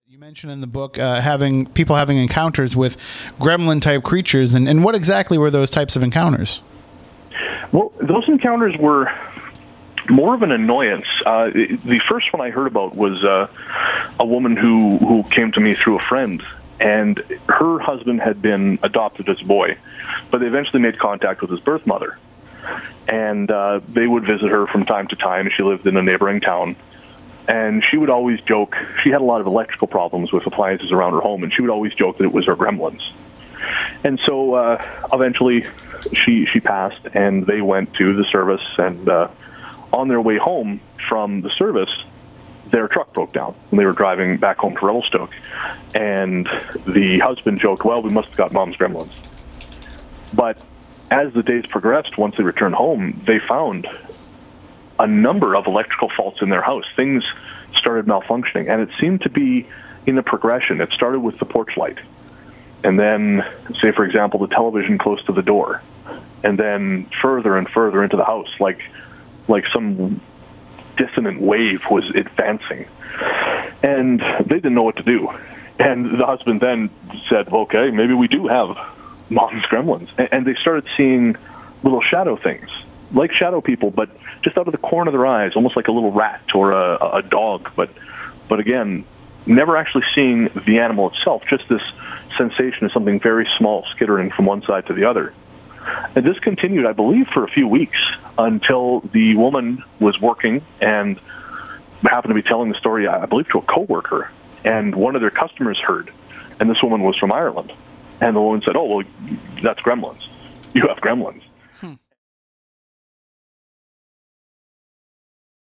You mentioned in the book having encounters with gremlin-type creatures, and what exactly were those types of encounters? Well, those encounters were more of an annoyance. The first one I heard about was a woman who came to me through a friend, and her husband had been adopted as a boy, but they eventually made contact with his birth mother. And they would visit her from time to time. She lived in a neighboring town. And she would always joke, she had a lot of electrical problems with appliances around her home, and she would always joke that it was her gremlins. And so eventually she passed, and they went to the service, and on their way home from the service, their truck broke down, and they were driving back home to Revelstoke. And the husband joked, well, we must have got Mom's gremlins. But as the days progressed, once they returned home, they found a number of electrical faults in their house. Things started malfunctioning, and it seemed to be in a progression. It started with the porch light, and then, say, for example, the television close to the door, and then further and further into the house, like some dissonant wave was advancing. And they didn't know what to do. And the husband then said, okay, maybe we do have Mom's gremlins. And they started seeing little shadow things, like shadow people, but just out of the corner of their eyes, almost like a little rat or a dog. But again, never actually seeing the animal itself, just this sensation of something very small skittering from one side to the other. And this continued, I believe, for a few weeks until the woman was working and happened to be telling the story, I believe, to a coworker. And one of their customers heard, and this woman was from Ireland. And the woman said, oh, well, that's gremlins. You have gremlins.